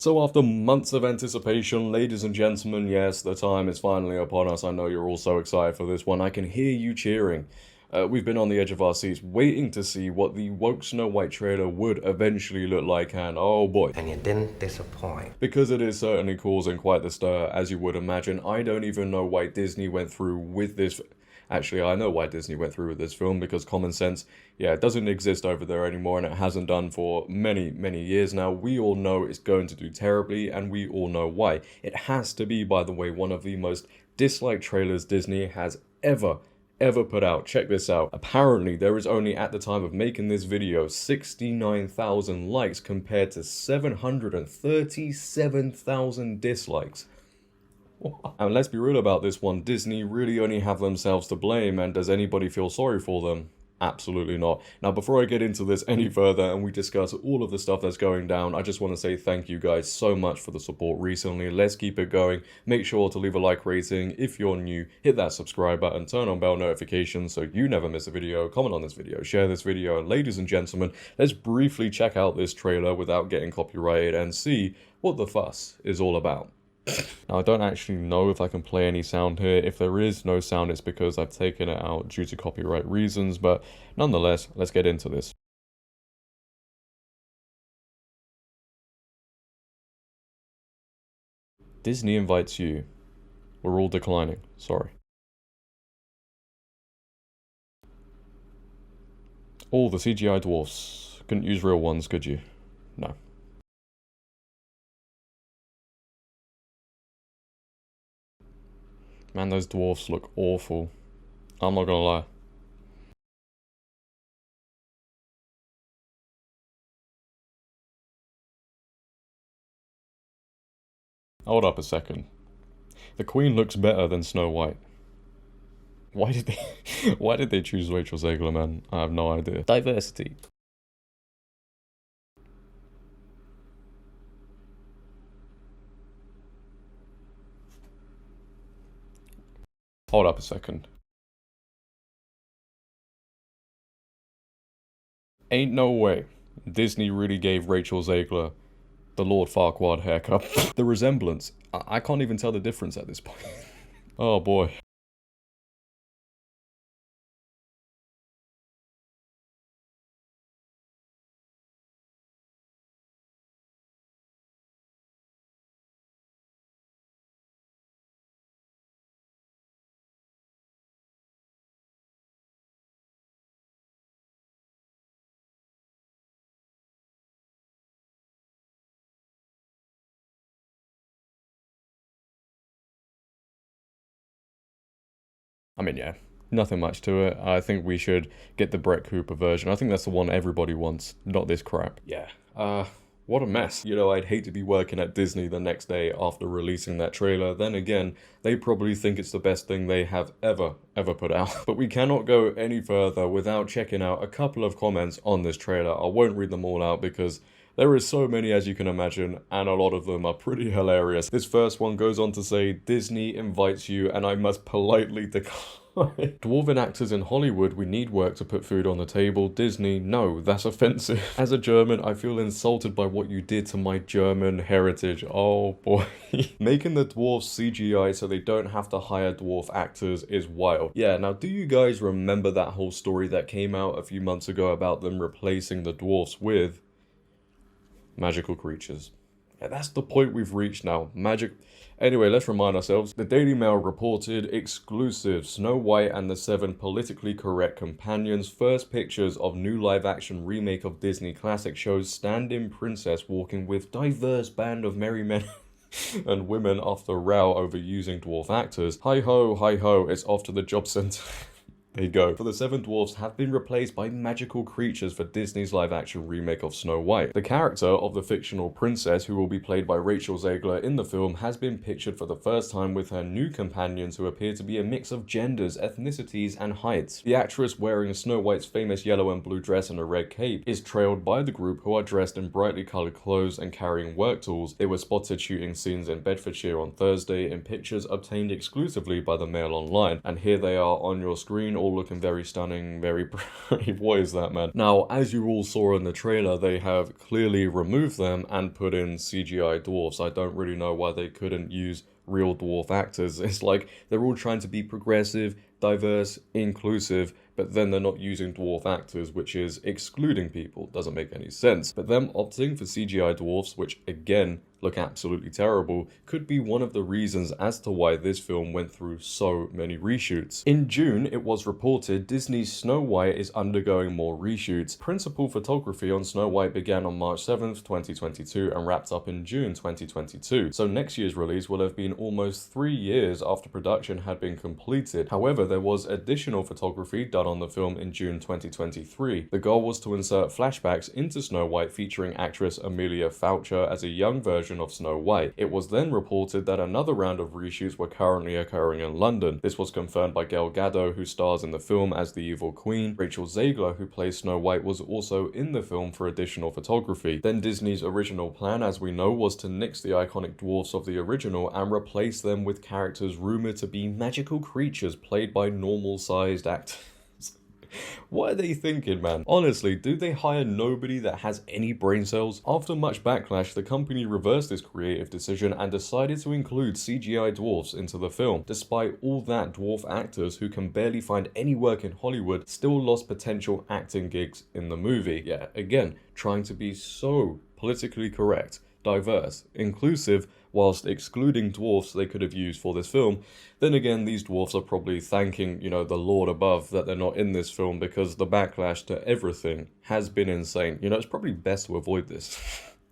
So after months of anticipation, ladies and gentlemen, yes, the time is finally upon us. I know you're all so excited for this one. I can hear you cheering. We've been on the edge of our seats waiting to see what the woke Snow White trailer would eventually look like, and oh boy. And you didn't disappoint. Because it is certainly causing quite the stir, as you would imagine. I don't even know why Disney went through with this. Actually, I know why Disney went through with this film, because common sense, yeah, it doesn't exist over there anymore, and it hasn't done for many, many years now. We all know it's going to do terribly, and we all know why. It has to be, by the way, one of the most disliked trailers Disney has ever put out. Check this out. Apparently, there is only, at the time of making this video, 69,000 likes compared to 737,000 dislikes. And let's be real about this one, Disney really only have themselves to blame, and does anybody feel sorry for them? Absolutely not. Now, before I get into this any further and we discuss all of the stuff that's going down, I just want to say thank you guys so much for the support recently. Let's keep it going. Make sure to leave a like rating. If you're new, hit that subscribe button, turn on bell notifications so you never miss a video, comment on this video, share this video, and ladies and gentlemen, let's briefly check out this trailer without getting copyrighted and see what the fuss is all about. Now, I don't actually know if I can play any sound here. If there is no sound, it's because I've taken it out due to copyright reasons, but nonetheless, let's get into this. Disney invites you. We're all declining, sorry. Oh, the CGI dwarfs. Couldn't use real ones, could you? No. Man, those dwarfs look awful. I'm not gonna lie. Hold up a second. The Queen looks better than Snow White. Why did they choose Rachel Zegler, man? I have no idea. Diversity. Hold up a second. Ain't no way Disney really gave Rachel Zegler the Lord Farquaad haircut. The resemblance, I can't even tell the difference at this point. Oh boy. I mean, yeah, nothing much to it. I think we should get the Brett Cooper version. I think that's the one everybody wants, not this crap. Yeah, what a mess. You know, I'd hate to be working at Disney the next day after releasing that trailer. Then again, they probably think it's the best thing they have ever put out. But we cannot go any further without checking out a couple of comments on this trailer. I won't read them all out because there is so many, as you can imagine, and a lot of them are pretty hilarious. This first one goes on to say, Disney invites you and I must politely decline. Dwarven actors in Hollywood, we need work to put food on the table. Disney, no, that's offensive. As a German, I feel insulted by what you did to my German heritage. Oh boy. Making the dwarves CGI so they don't have to hire dwarf actors is wild. Yeah, now do you guys remember that whole story that came out a few months ago about them replacing the dwarfs with magical creatures? Yeah, that's the point we've reached now. Anyway, let's remind ourselves. The Daily Mail reported exclusive Snow White and the 7 politically correct companions. First pictures of new live-action remake of Disney classic shows stand-in princess walking with diverse band of merry men and women after row over using dwarf actors. Hi-ho, it's off to the job center. There you go. For the 7 dwarfs have been replaced by magical creatures for Disney's live-action remake of Snow White. The character of the fictional princess, who will be played by Rachel Zegler in the film, has been pictured for the first time with her new companions who appear to be a mix of genders, ethnicities, and heights. The actress wearing Snow White's famous yellow and blue dress and a red cape is trailed by the group, who are dressed in brightly coloured clothes and carrying work tools. They were spotted shooting scenes in Bedfordshire on Thursday in pictures obtained exclusively by the Mail Online, and here they are on your screen, all looking very stunning, very brave. What is that, man? Now, as you all saw in the trailer, they have clearly removed them and put in CGI dwarfs. I don't really know why they couldn't use real dwarf actors. It's like they're all trying to be progressive, diverse, inclusive, but then they're not using dwarf actors, which is excluding people. Doesn't make any sense. But them opting for CGI dwarfs, which again look absolutely terrible, could be one of the reasons as to why this film went through so many reshoots. In June, it was reported Disney's Snow White is undergoing more reshoots. Principal photography on Snow White began on March 7th, 2022 and wrapped up in June 2022. So next year's release will have been almost 3 years after production had been completed. However, there was additional photography done on the film in June 2023. The goal was to insert flashbacks into Snow White featuring actress Amelia Foucher as a young version of Snow White. It was then reported that another round of reshoots were currently occurring in London. This was confirmed by Gadot, who stars in the film as the evil queen. Rachel Zegler, who plays Snow White, was also in the film for additional photography. Then Disney's original plan, as we know, was to nix the iconic dwarfs of the original and replace them with characters rumored to be magical creatures played by normal-sized actors. What are they thinking, man? Honestly, do they hire nobody that has any brain cells? After much backlash, the company reversed this creative decision and decided to include CGI dwarfs into the film. Despite all that, dwarf actors who can barely find any work in Hollywood still lost potential acting gigs in the movie. Yeah, again, trying to be so politically correct, diverse, inclusive, whilst excluding dwarfs they could have used for this film. Then again, these dwarfs are probably thanking, you know, the Lord above that they're not in this film, because the backlash to everything has been insane. You know, it's probably best to avoid this.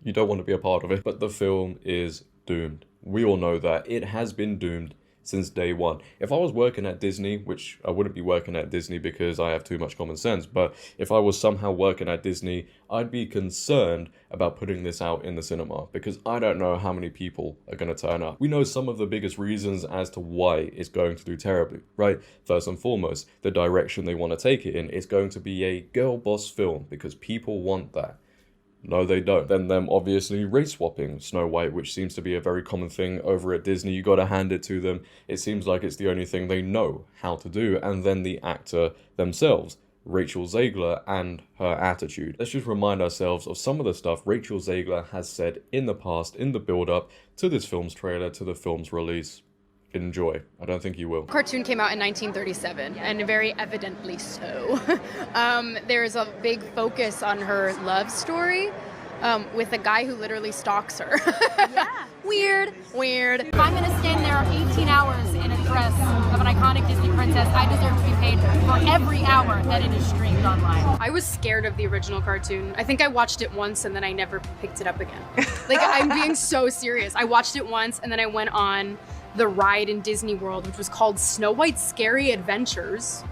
You don't want to be a part of it. But the film is doomed. We all know that. It has been doomed since day one. If I was working at Disney, which I wouldn't be working at Disney because I have too much common sense, but if I was somehow working at Disney, I'd be concerned about putting this out in the cinema, because I don't know how many people are going to turn up. We know some of the biggest reasons as to why it's going to do terribly, right? First and foremost, the direction they want to take it in is going to be a girl boss film, because people want that. No, they don't. Then them obviously race swapping Snow White, which seems to be a very common thing over at Disney. You gotta hand it to them. It seems like it's the only thing they know how to do. And then the actor themselves, Rachel Zegler, and her attitude. Let's just remind ourselves of some of the stuff Rachel Zegler has said in the past, in the build-up to this film's trailer, to the film's release. Enjoy. I don't think you will. Cartoon came out in 1937, and very evidently so. There's a big focus on her love story with a guy who literally stalks her. Yeah. Weird. If I'm going to stand there 18 hours in a dress of an iconic Disney princess, I deserve to be paid for every hour that it is streamed online. I was scared of the original cartoon. I think I watched it once and then I never picked it up again. Like, I'm being so serious. I watched it once and then I went on the ride in Disney World, which was called Snow White's Scary Adventures.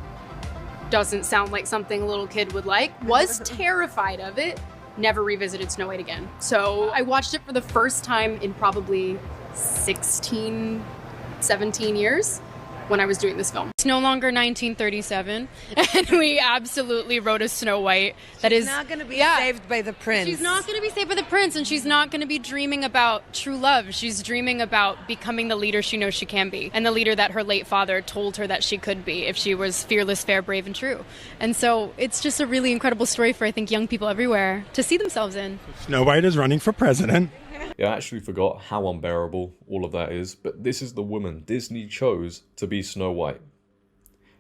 Doesn't sound like something a little kid would like. Was terrified of it. Never revisited Snow White again. So I watched it for the first time in probably 16, 17 years when I was doing this film. It's no longer 1937, and we absolutely wrote a Snow White that is not going to be saved by the prince. She's not going to be saved by the prince, and she's not going to be dreaming about true love. She's dreaming about becoming the leader she knows she can be, and the leader that her late father told her that she could be if she was fearless, fair, brave, and true. And so it's just a really incredible story for, I think, young people everywhere to see themselves in. Snow White is running for president. Yeah, I actually forgot how unbearable all of that is, but this is the woman Disney chose to be Snow White.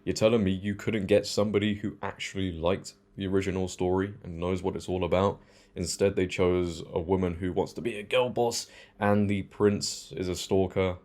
You're telling me you couldn't get somebody who actually liked the original story and knows what it's all about? Instead, they chose a woman who wants to be a girl boss, and the prince is a stalker.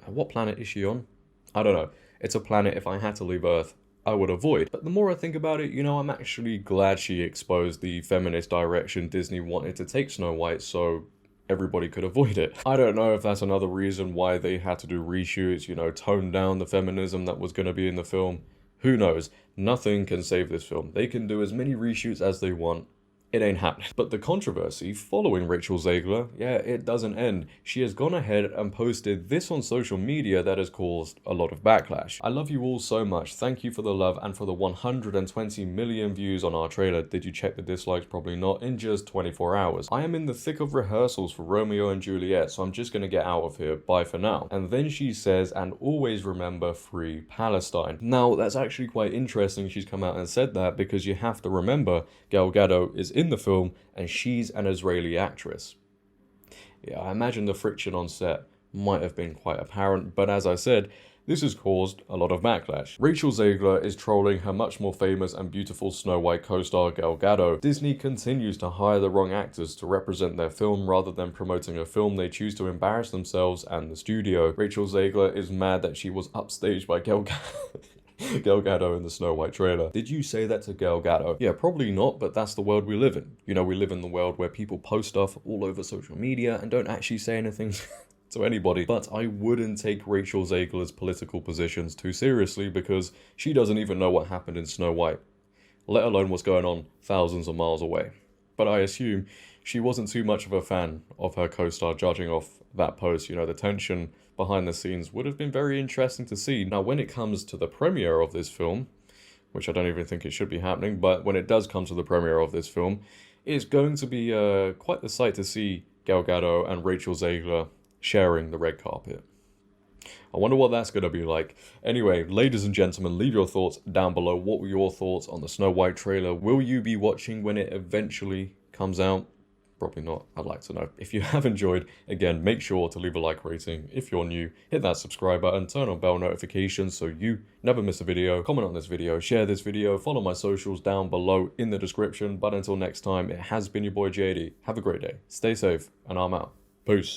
What planet is she on? I don't know. It's a planet, if I had to leave Earth, I would avoid. But the more I think about it, you know, I'm actually glad she exposed the feminist direction Disney wanted to take Snow White, so everybody could avoid it. I don't know if that's another reason why they had to do reshoots, you know, tone down the feminism that was going to be in the film. Who knows? Nothing can save this film. They can do as many reshoots as they want. it ain't happening. But the controversy following Rachel Zegler, yeah, it doesn't end. She has gone ahead and posted this on social media that has caused a lot of backlash. I love you all so much. Thank you for the love and for the 120 million views on our trailer. Did you check the dislikes? Probably not. In just 24 hours. I am in the thick of rehearsals for Romeo and Juliet, so I'm just gonna get out of here. Bye for now. And then she says, and always remember free Palestine. Now, that's actually quite interesting she's come out and said that, because you have to remember Gal Gadot is in the film and she's an Israeli actress. Yeah, I imagine the friction on set might have been quite apparent, but as I said, this has caused a lot of backlash. Rachel Zegler is trolling her much more famous and beautiful Snow White co-star Gal Gadot. Disney continues to hire the wrong actors to represent their film rather than promoting a film they choose to embarrass themselves and the studio. Rachel Zegler is mad that she was upstaged by Gal Gadot in the Snow White trailer. Did you say that to Gal Gadot? Yeah, probably not, but that's the world we live in. You know, we live in the world where people post stuff all over social media and don't actually say anything to anybody. But I wouldn't take Rachel Zegler's political positions too seriously, because she doesn't even know what happened in Snow White, let alone what's going on thousands of miles away. But I assume she wasn't too much of a fan of her co-star, judging off that post. You know, the tension behind the scenes would have been very interesting to see. Now, when it comes to the premiere of this film, which I don't even think it should be happening, but when it does come to the premiere of this film, it's going to be quite the sight to see Gal Gadot and Rachel Zegler sharing the red carpet. I wonder what that's going to be like. Anyway, ladies and gentlemen, leave your thoughts down below. What were your thoughts on the Snow White trailer? Will you be watching when it eventually comes out? Probably not. I'd like to know. If you have enjoyed, again, make sure to leave a like rating. If you're new, hit that subscribe button, turn on bell notifications so you never miss a video. Comment on this video, share this video, follow my socials down below in the description. But until next time, it has been your boy JD. Have a great day, stay safe, and I'm out. Peace.